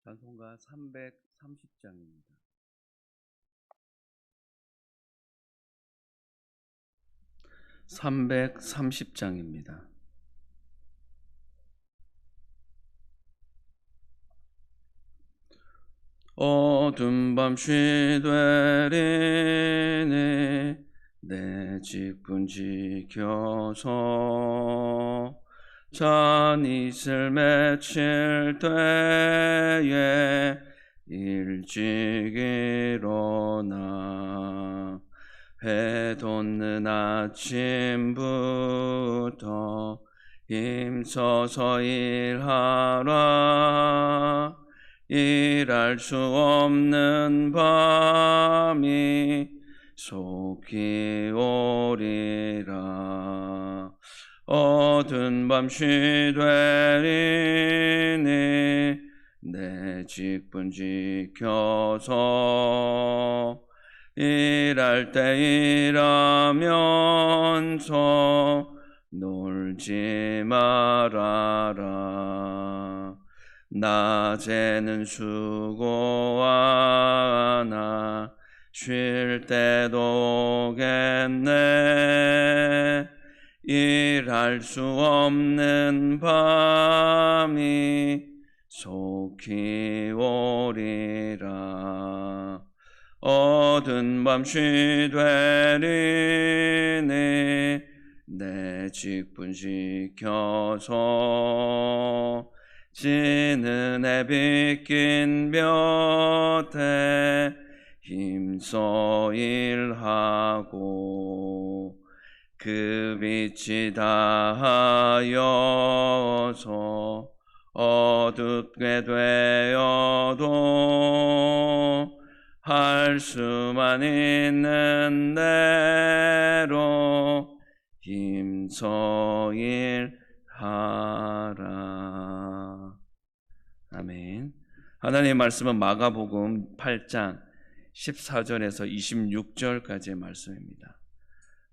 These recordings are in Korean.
찬송가 330장입니다. (330장입니다) 어두운 밤 쉬되리니 내 직분 지켜서 잔이슬 맺힐 때에 일찍 일어나 해 돋는 아침부터 힘써서 일하라. 일할 수 없는 밤이 속히 오리라. 어두운 밤 쉬되리니 내 직분 지켜서 일할 때 일하면서 놀지 말아라. 낮에는 수고하나 쉴 때도 오겠네. 일할 수 없는 밤이 속히 오리라. 어두운 밤 쉬되리니 내 직분 지켜서 지는 해 비낀 볕에 힘써 일하고 그 빛이 다하여서 어둡게 되어도 할 수만 있는 대로 힘써 일하라. 아멘. 하나님의 말씀은 마가복음 8장 14절에서 26절까지의 말씀입니다.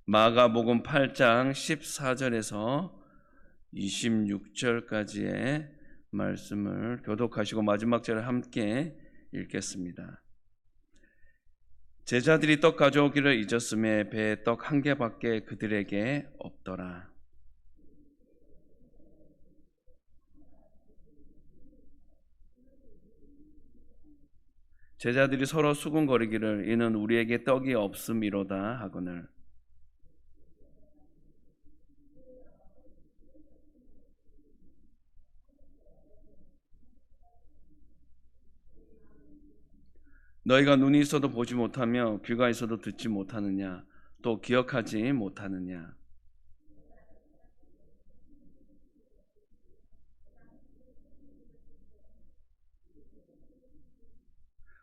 마가복음 8장 14절에서 26절까지의 말씀을 교독하시고 마지막 절을 함께 읽겠습니다. 제자들이 떡 가져오기를 잊었음에 배에 떡 한 개밖에 그들에게 없더라. 제자들이 서로 수군거리기를 이는 우리에게 떡이 없음이로다 하거늘. 너희가 눈이 있어도 보지 못하며 귀가 있어도 듣지 못하느냐? 또 기억하지 못하느냐?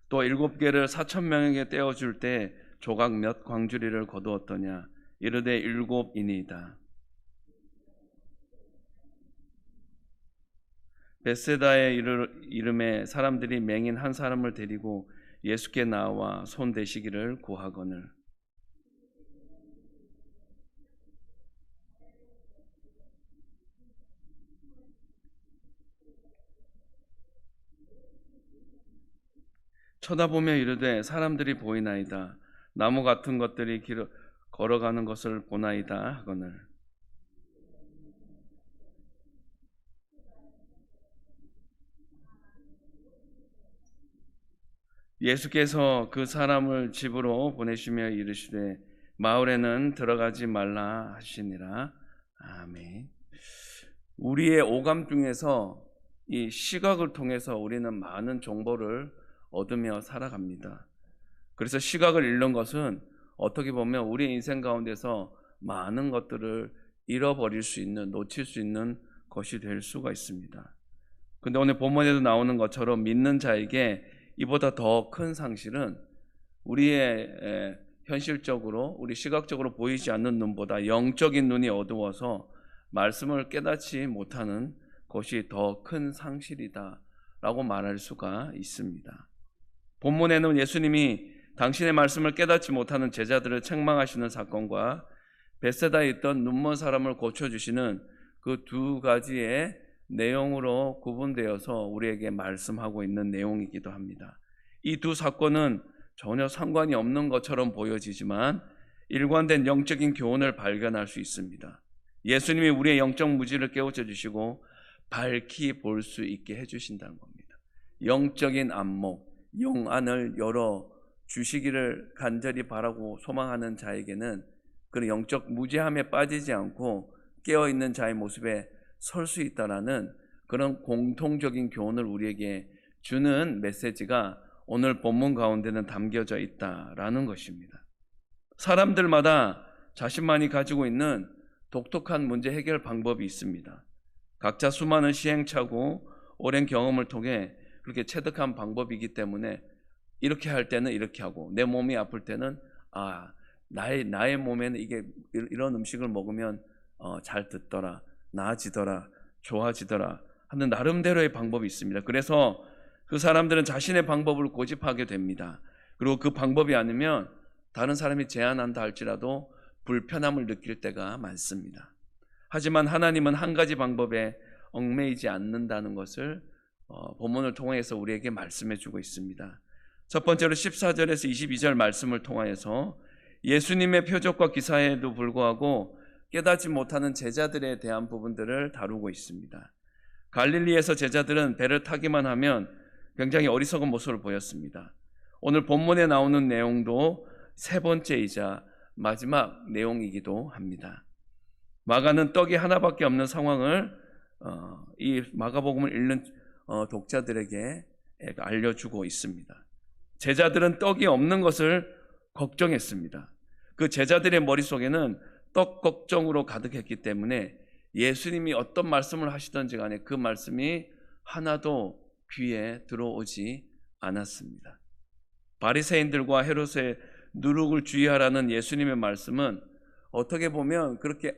또 7개를 4,000명에게 떼어줄 때 조각 몇 광주리를 거두었더냐? 이르되 7이니이다. 벳세다의 이름에 사람들이 맹인 한 사람을 데리고 예수께 나와 손 대시기를 구하거늘. 쳐다보며 이르되 사람들이 보이나이다. 나무 같은 것들이 걸어가는 것을 보나이다 하거늘. 예수께서 그 사람을 집으로 보내시며 이르시되 마을에는 들어가지 말라 하시니라. 아멘. 우리의 오감 중에서 이 시각을 통해서 우리는 많은 정보를 얻으며 살아갑니다. 그래서 시각을 잃는 것은 어떻게 보면 우리 인생 가운데서 많은 것들을 잃어버릴 수 있는, 놓칠 수 있는 것이 될 수가 있습니다. 근데 오늘 본문에도 나오는 것처럼 믿는 자에게 이보다 더 큰 상실은 우리의 현실적으로 우리 시각적으로 보이지 않는 눈보다 영적인 눈이 어두워서 말씀을 깨닫지 못하는 것이 더 큰 상실이다 라고 말할 수가 있습니다. 본문에는 예수님이 당신의 말씀을 깨닫지 못하는 제자들을 책망하시는 사건과 벳세다에 있던 눈먼 사람을 고쳐주시는 그 두 가지의 내용으로 구분되어서 우리에게 말씀하고 있는 내용이기도 합니다. 이 두 사건은 전혀 상관이 없는 것처럼 보여지지만 일관된 영적인 교훈을 발견할 수 있습니다. 예수님이 우리의 영적 무지를 깨우쳐 주시고 밝히 볼 수 있게 해주신다는 겁니다. 영적인 안목, 영안을 열어 주시기를 간절히 바라고 소망하는 자에게는 그런 영적 무지함에 빠지지 않고 깨어있는 자의 모습에 설 수 있다라는 그런 공통적인 교훈을 우리에게 주는 메시지가 오늘 본문 가운데는 담겨져 있다라는 것입니다. 사람들마다 자신만이 가지고 있는 독특한 문제 해결 방법이 있습니다. 각자 수많은 시행착오, 오랜 경험을 통해 그렇게 체득한 방법이기 때문에 이렇게 할 때는 이렇게 하고, 내 몸이 아플 때는 나의 몸에는 이런 음식을 먹으면 잘 듣더라, 나아지더라, 좋아지더라 하는 나름대로의 방법이 있습니다. 그래서 그 사람들은 자신의 방법을 고집하게 됩니다. 그리고 그 방법이 아니면 다른 사람이 제안한다 할지라도 불편함을 느낄 때가 많습니다. 하지만 하나님은 한 가지 방법에 얽매이지 않는다는 것을 본문을 통해서 우리에게 말씀해 주고 있습니다. 첫 번째로 14절에서 22절 말씀을 통하여서 예수님의 표적과 기사에도 불구하고 깨닫지 못하는 제자들에 대한 부분들을 다루고 있습니다. 갈릴리에서 제자들은 배를 타기만 하면 굉장히 어리석은 모습을 보였습니다. 오늘 본문에 나오는 내용도 세 번째이자 마지막 내용이기도 합니다. 마가는 떡이 하나밖에 없는 상황을 이 마가복음을 읽는 독자들에게 알려주고 있습니다. 제자들은 떡이 없는 것을 걱정했습니다. 그 제자들의 머릿속에는 떡 걱정으로 가득했기 때문에 예수님이 어떤 말씀을 하시든지 간에 그 말씀이 하나도 귀에 들어오지 않았습니다. 바리새인들과 헤롯의 누룩을 주의하라는 예수님의 말씀은 어떻게 보면 그렇게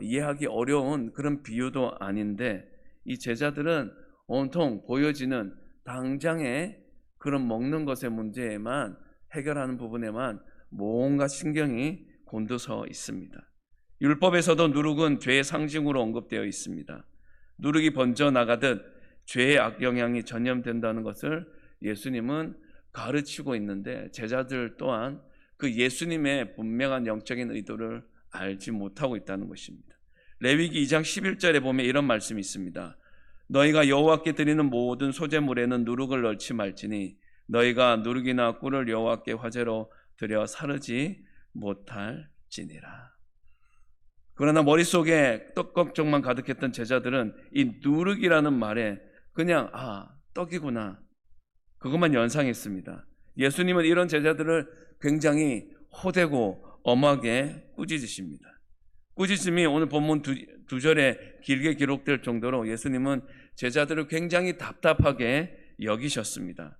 이해하기 어려운 그런 비유도 아닌데, 이 제자들은 온통 보여지는 당장의 그런 먹는 것의 문제에만, 해결하는 부분에만 뭔가 신경이 곤두서 있습니다. 율법에서도 누룩은 죄의 상징으로 언급되어 있습니다. 누룩이 번져나가듯 죄의 악영향이 전염된다는 것을 예수님은 가르치고 있는데, 제자들 또한 그 예수님의 분명한 영적인 의도를 알지 못하고 있다는 것입니다. 레위기 2장 11절에 보면 이런 말씀이 있습니다. 너희가 여호와께 드리는 모든 소제물에는 누룩을 넣지 말지니 너희가 누룩이나 꿀을 여호와께 화제로 드려 사르지 못할지니라. 그러나 머릿속에 떡 걱정만 가득했던 제자들은 이 누룩이라는 말에 그냥 떡이구나, 그것만 연상했습니다. 예수님은 이런 제자들을 굉장히 호되고 엄하게 꾸짖으십니다. 꾸짖음이 오늘 본문 두 절에 길게 기록될 정도로 예수님은 제자들을 굉장히 답답하게 여기셨습니다.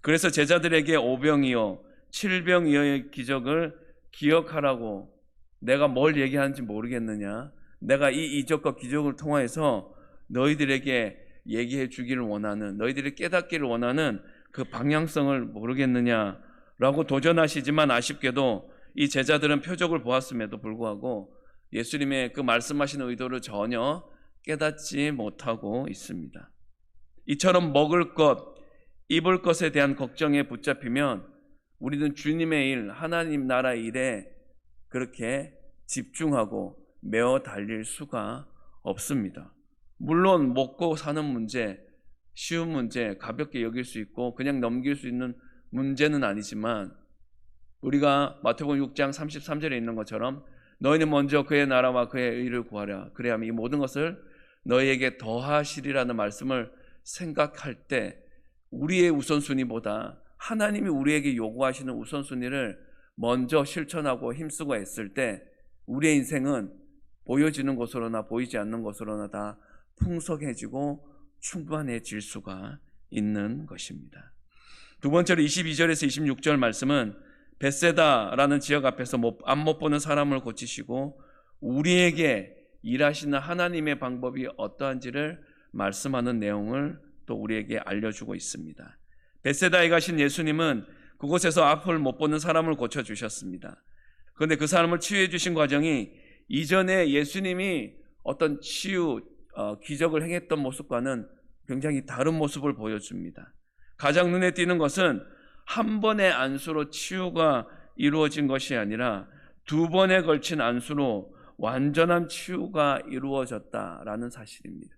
그래서 제자들에게 오병이어 7병이어의 기적을 기억하라고, 내가 뭘 얘기하는지 모르겠느냐, 내가 이 이적과 기적을 통해서 너희들에게 얘기해 주기를 원하는, 너희들이 깨닫기를 원하는 그 방향성을 모르겠느냐라고 도전하시지만, 아쉽게도 이 제자들은 표적을 보았음에도 불구하고 예수님의 그 말씀하시는 의도를 전혀 깨닫지 못하고 있습니다. 이처럼 먹을 것, 입을 것에 대한 걱정에 붙잡히면 우리는 주님의 일, 하나님 나라 일에 그렇게 집중하고 메어 달릴 수가 없습니다. 물론 먹고 사는 문제, 쉬운 문제, 가볍게 여길 수 있고 그냥 넘길 수 있는 문제는 아니지만, 우리가 마태복음 6장 33절에 있는 것처럼 너희는 먼저 그의 나라와 그의 의를 구하라, 그래야만 이 모든 것을 너희에게 더하시리라는 말씀을 생각할 때 우리의 우선순위보다 하나님이 우리에게 요구하시는 우선순위를 먼저 실천하고 힘쓰고 애쓸 때 우리의 인생은 보여지는 것으로나 보이지 않는 것으로나 다 풍성해지고 충만해질 수가 있는 것입니다. 두 번째로 22절에서 26절 말씀은 벳세다라는 지역 앞에서 안 못 보는 사람을 고치시고 우리에게 일하시는 하나님의 방법이 어떠한지를 말씀하는 내용을 또 우리에게 알려주고 있습니다. 벳세다에 가신 예수님은 그곳에서 앞을 못 보는 사람을 고쳐주셨습니다. 그런데 그 사람을 치유해 주신 과정이 이전에 예수님이 어떤 치유, 기적을 행했던 모습과는 굉장히 다른 모습을 보여줍니다. 가장 눈에 띄는 것은 한 번의 안수로 치유가 이루어진 것이 아니라 두 번에 걸친 안수로 완전한 치유가 이루어졌다라는 사실입니다.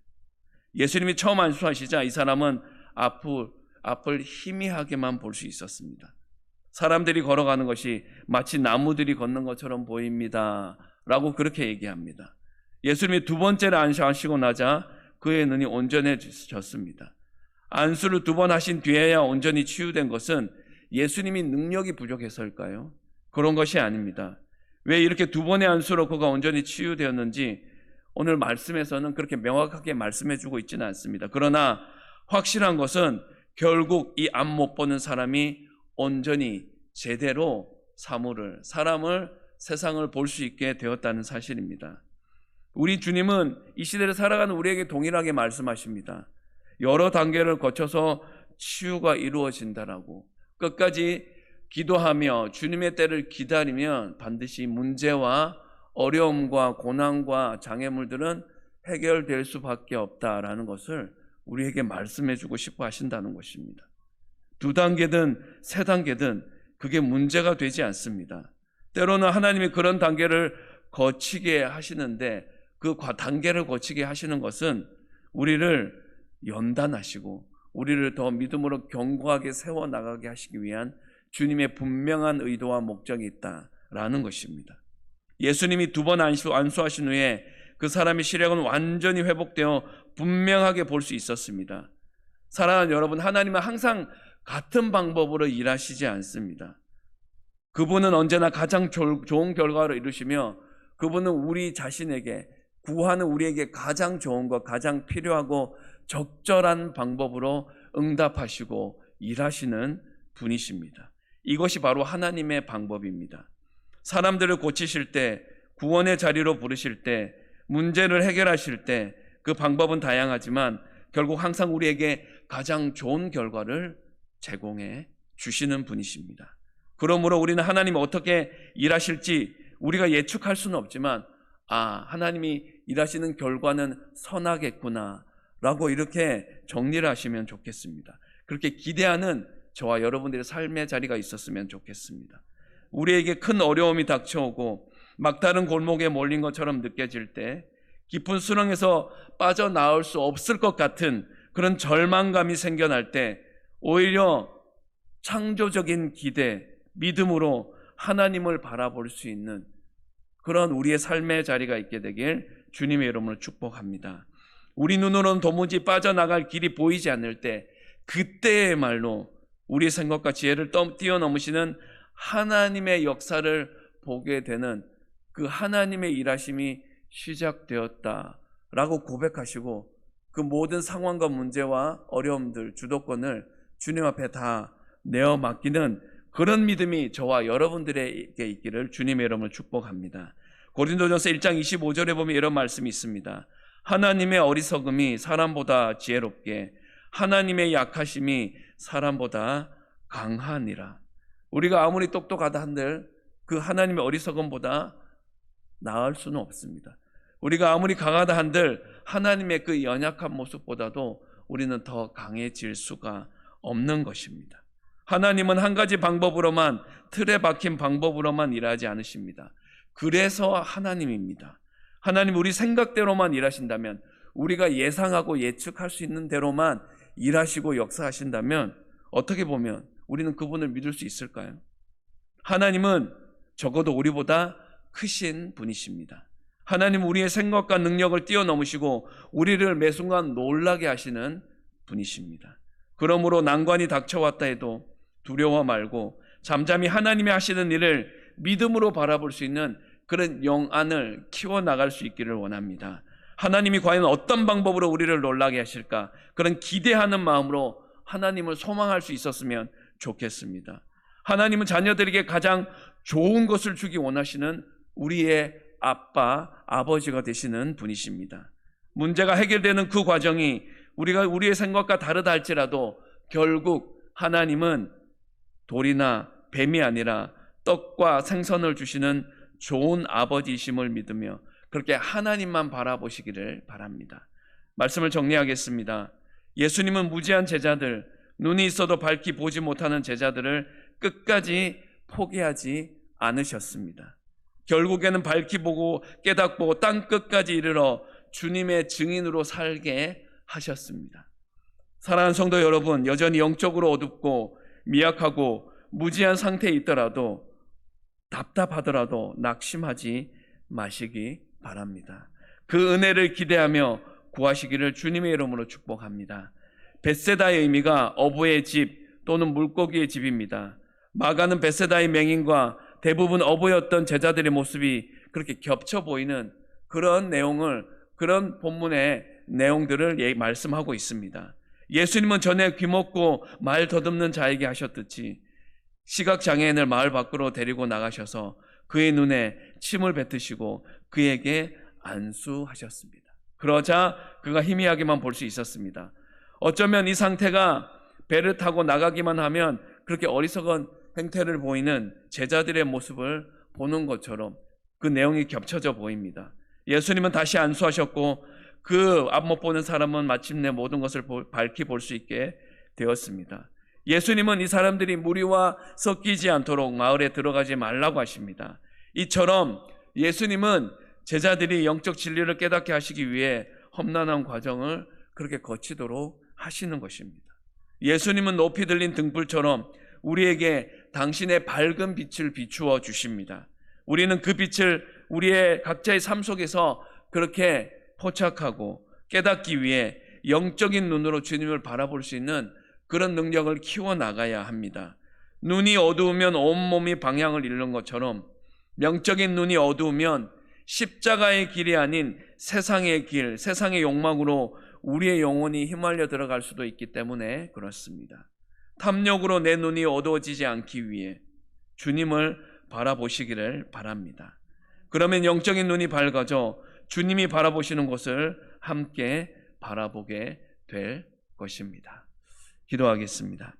예수님이 처음 안수하시자 이 사람은 앞을 희미하게만 볼 수 있었습니다. 사람들이 걸어가는 것이 마치 나무들이 걷는 것처럼 보입니다 라고 그렇게 얘기합니다. 예수님이 두 번째를 안수하시고 나자 그의 눈이 온전해졌습니다. 안수를 두 번 하신 뒤에야 온전히 치유된 것은 예수님이 능력이 부족해서일까요? 그런 것이 아닙니다. 왜 이렇게 두 번의 안수로 그가 온전히 치유되었는지 오늘 말씀에서는 그렇게 명확하게 말씀해주고 있지는 않습니다. 그러나 확실한 것은 결국 이 앞 못 보는 사람이 온전히 제대로 사람을 세상을 볼 수 있게 되었다는 사실입니다. 우리 주님은 이 시대를 살아가는 우리에게 동일하게 말씀하십니다. 여러 단계를 거쳐서 치유가 이루어진다라고. 끝까지 기도하며 주님의 때를 기다리면 반드시 문제와 어려움과 고난과 장애물들은 해결될 수밖에 없다라는 것을 우리에게 말씀해 주고 싶어 하신다는 것입니다. 두 단계든 세 단계든 그게 문제가 되지 않습니다. 때로는 하나님이 그런 단계를 거치게 하시는데 그 단계를 거치게 하시는 것은 우리를 연단하시고 우리를 더 믿음으로 견고하게 세워나가게 하시기 위한 주님의 분명한 의도와 목적이 있다라는 것입니다. 예수님이 두 번 안수하신 후에 그 사람의 시력은 완전히 회복되어 분명하게 볼 수 있었습니다. 사랑하는 여러분, 하나님은 항상 같은 방법으로 일하시지 않습니다. 그분은 언제나 가장 좋은 결과를 이루시며 그분은 우리 자신에게 구하는 우리에게 가장 좋은 것, 가장 필요하고 적절한 방법으로 응답하시고 일하시는 분이십니다. 이것이 바로 하나님의 방법입니다. 사람들을 고치실 때, 구원의 자리로 부르실 때, 문제를 해결하실 때 그 방법은 다양하지만 결국 항상 우리에게 가장 좋은 결과를 제공해 주시는 분이십니다. 그러므로 우리는 하나님이 어떻게 일하실지 우리가 예측할 수는 없지만 하나님이 일하시는 결과는 선하겠구나 라고 이렇게 정리를 하시면 좋겠습니다. 그렇게 기대하는 저와 여러분들의 삶의 자리가 있었으면 좋겠습니다. 우리에게 큰 어려움이 닥쳐오고 막다른 골목에 몰린 것처럼 느껴질 때, 깊은 수렁에서 빠져나올 수 없을 것 같은 그런 절망감이 생겨날 때 오히려 창조적인 기대, 믿음으로 하나님을 바라볼 수 있는 그런 우리의 삶의 자리가 있게 되길 주님의 이름으로 축복합니다. 우리 눈으로는 도무지 빠져나갈 길이 보이지 않을 때 그때야말로 우리의 생각과 지혜를 뛰어넘으시는 하나님의 역사를 보게 되는 그 하나님의 일하심이 시작되었다라고 고백하시고 그 모든 상황과 문제와 어려움들, 주도권을 주님 앞에 다 내어 맡기는 그런 믿음이 저와 여러분들에게 있기를 주님의 이름으로 축복합니다. 고린도전서 1장 25절에 보면 이런 말씀이 있습니다. 하나님의 어리석음이 사람보다 지혜롭게 하나님의 약하심이 사람보다 강하니라. 우리가 아무리 똑똑하다 한들 그 하나님의 어리석음보다 나을 수는 없습니다. 우리가 아무리 강하다 한들 하나님의 그 연약한 모습보다도 우리는 더 강해질 수가 없는 것입니다. 하나님은 한 가지 방법으로만, 틀에 박힌 방법으로만 일하지 않으십니다. 그래서 하나님입니다. 하나님 우리 생각대로만 일하신다면, 우리가 예상하고 예측할 수 있는 대로만 일하시고 역사하신다면 어떻게 보면 우리는 그분을 믿을 수 있을까요? 하나님은 적어도 우리보다 크신 분이십니다. 하나님은 우리의 생각과 능력을 뛰어넘으시고 우리를 매 순간 놀라게 하시는 분이십니다. 그러므로 난관이 닥쳐왔다 해도 두려워 말고 잠잠히 하나님이 하시는 일을 믿음으로 바라볼 수 있는 그런 영안을 키워나갈 수 있기를 원합니다. 하나님이 과연 어떤 방법으로 우리를 놀라게 하실까? 그런 기대하는 마음으로 하나님을 소망할 수 있었으면 좋겠습니다. 하나님은 자녀들에게 가장 좋은 것을 주기 원하시는 우리의 아버지가 되시는 분이십니다. 문제가 해결되는 그 과정이 우리의 생각과 다르다 할지라도 결국 하나님은 돌이나 뱀이 아니라 떡과 생선을 주시는 좋은 아버지이심을 믿으며 그렇게 하나님만 바라보시기를 바랍니다. 말씀을 정리하겠습니다. 예수님은 무지한 제자들, 눈이 있어도 밝히 보지 못하는 제자들을 끝까지 포기하지 않으셨습니다. 결국에는 밝히 보고 깨닫고 땅 끝까지 이르러 주님의 증인으로 살게 하셨습니다. 사랑하는 성도 여러분, 여전히 영적으로 어둡고 미약하고 무지한 상태에 있더라도, 답답하더라도 낙심하지 마시기 바랍니다. 그 은혜를 기대하며 구하시기를 주님의 이름으로 축복합니다. 벳세다의 의미가 어부의 집 또는 물고기의 집입니다. 마가는 벳세다의 맹인과 대부분 어부였던 제자들의 모습이 그렇게 겹쳐 보이는 그런 내용을, 그런 본문의 내용들을 말씀하고 있습니다. 예수님은 전에 귀먹고 말 더듬는 자에게 하셨듯이 시각장애인을 마을 밖으로 데리고 나가셔서 그의 눈에 침을 뱉으시고 그에게 안수하셨습니다. 그러자 그가 희미하게만 볼 수 있었습니다. 어쩌면 이 상태가 배를 타고 나가기만 하면 그렇게 어리석은 행태를 보이는 제자들의 모습을 보는 것처럼 그 내용이 겹쳐져 보입니다. 예수님은 다시 안수하셨고 그 앞 못 보는 사람은 마침내 모든 것을 밝히 볼 수 있게 되었습니다. 예수님은 이 사람들이 무리와 섞이지 않도록 마을에 들어가지 말라고 하십니다. 이처럼 예수님은 제자들이 영적 진리를 깨닫게 하시기 위해 험난한 과정을 그렇게 거치도록 하시는 것입니다. 예수님은 높이 들린 등불처럼 우리에게 당신의 밝은 빛을 비추어 주십니다. 우리는 그 빛을 우리의 각자의 삶 속에서 그렇게 포착하고 깨닫기 위해 영적인 눈으로 주님을 바라볼 수 있는 그런 능력을 키워나가야 합니다. 눈이 어두우면 온몸이 방향을 잃는 것처럼 영적인 눈이 어두우면 십자가의 길이 아닌 세상의 길, 세상의 욕망으로 우리의 영혼이 휘말려 들어갈 수도 있기 때문에 그렇습니다. 탐욕으로 내 눈이 어두워지지 않기 위해 주님을 바라보시기를 바랍니다. 그러면 영적인 눈이 밝아져 주님이 바라보시는 곳을 함께 바라보게 될 것입니다. 기도하겠습니다.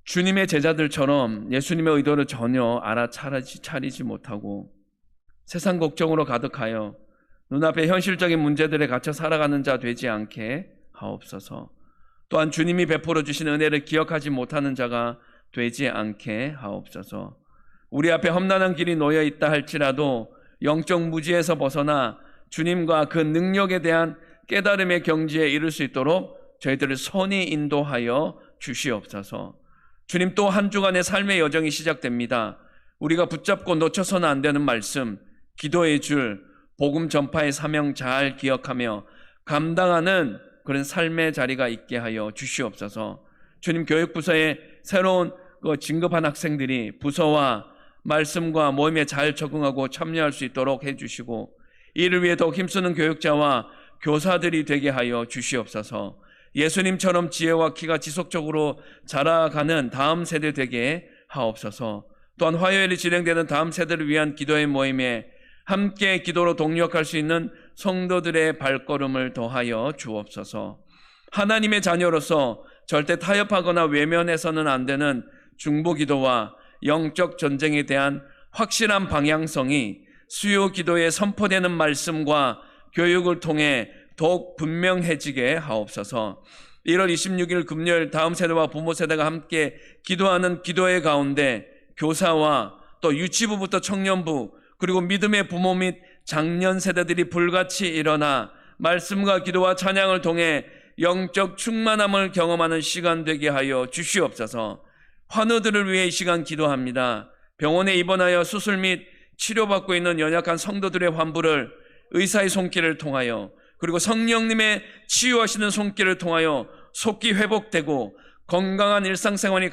주님의 제자들처럼 예수님의 의도를 전혀 알아차리지 못하고 세상 걱정으로 가득하여 눈앞의 현실적인 문제들에 갇혀 살아가는 자 되지 않게 하옵소서. 또한 주님이 베풀어 주신 은혜를 기억하지 못하는 자가 되지 않게 하옵소서. 우리 앞에 험난한 길이 놓여 있다 할지라도 영적 무지에서 벗어나 주님과 그 능력에 대한 깨달음의 경지에 이를 수 있도록 저희들을 선히 인도하여 주시옵소서. 주님, 또 한 주간의 삶의 여정이 시작됩니다. 우리가 붙잡고 놓쳐서는 안 되는 말씀, 기도의 줄, 복음 전파의 사명 잘 기억하며 감당하는 그런 삶의 자리가 있게 하여 주시옵소서. 주님, 교육부서에 새로운 진급한 학생들이 부서와 말씀과 모임에 잘 적응하고 참여할 수 있도록 해주시고 이를 위해 더욱 힘쓰는 교육자와 교사들이 되게 하여 주시옵소서. 예수님처럼 지혜와 키가 지속적으로 자라가는 다음 세대 되게 하옵소서. 또한 화요일에 진행되는 다음 세대를 위한 기도의 모임에 함께 기도로 동력할 수 있는 성도들의 발걸음을 더하여 주옵소서. 하나님의 자녀로서 절대 타협하거나 외면해서는 안 되는 중보기도와 영적 전쟁에 대한 확실한 방향성이 수요 기도에 선포되는 말씀과 교육을 통해 더욱 분명해지게 하옵소서. 1월 26일 금요일 다음 세대와 부모 세대가 함께 기도하는 기도회 가운데 교사와 또 유치부부터 청년부 그리고 믿음의 부모 및 장년 세대들이 불같이 일어나 말씀과 기도와 찬양을 통해 영적 충만함을 경험하는 시간 되게 하여 주시옵소서. 환우들을 위해 이 시간 기도합니다. 병원에 입원하여 수술 및 치료받고 있는 연약한 성도들의 환부를 의사의 손길을 통하여 그리고 성령님의 치유하시는 손길을 통하여 속히 회복되고 건강한 일상생활이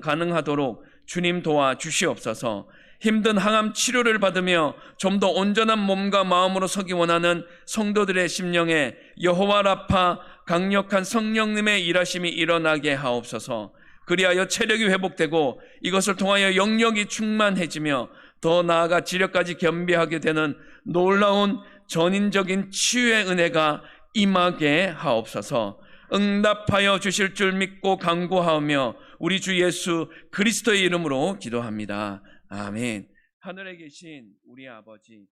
가능하도록 주님 도와 주시옵소서. 힘든 항암 치료를 받으며 좀 더 온전한 몸과 마음으로 서기 원하는 성도들의 심령에 여호와 라파 강력한 성령님의 일하심이 일어나게 하옵소서. 그리하여 체력이 회복되고 이것을 통하여 영력이 충만해지며 더 나아가 지력까지 겸비하게 되는 놀라운 전인적인 치유의 은혜가 임하게 하옵소서. 응답하여 주실 줄 믿고 간구하며 우리 주 예수 그리스도의 이름으로 기도합니다. 아멘. 하늘에 계신 우리 아버지,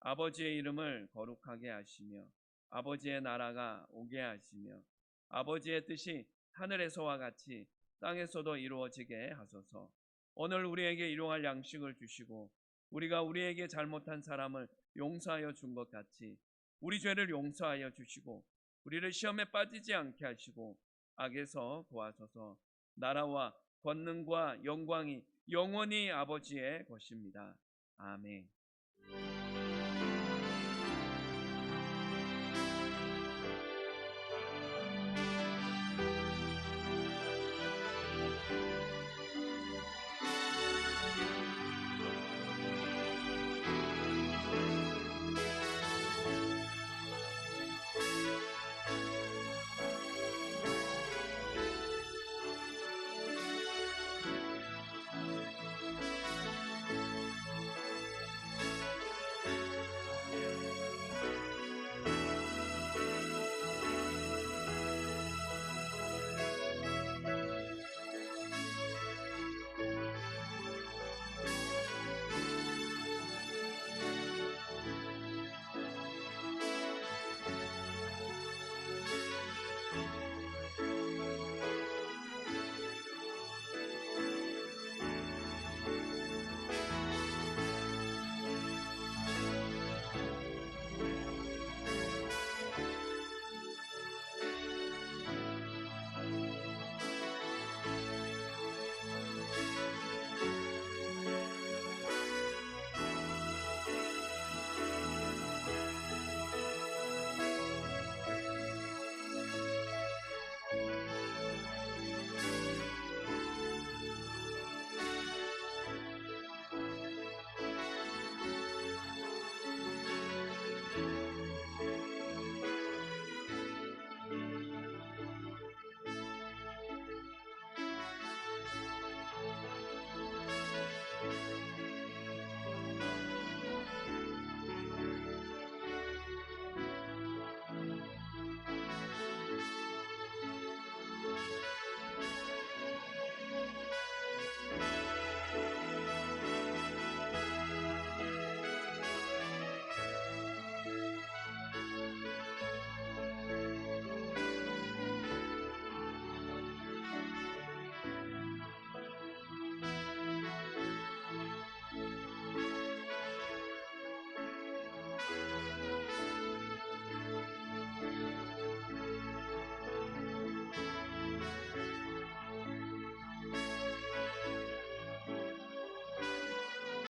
아버지의 이름을 거룩하게 하시며 아버지의 나라가 오게 하시며 아버지의 뜻이 하늘에서와 같이 땅에서도 이루어지게 하소서. 오늘 우리에게 일용할 양식을 주시고 우리가 우리에게 잘못한 사람을 용서하여 준 것 같이 우리 죄를 용서하여 주시고 우리를 시험에 빠지지 않게 하시고 악에서 구하소서. 나라와 권능과 영광이 영원히 아버지의 것입니다. 아멘.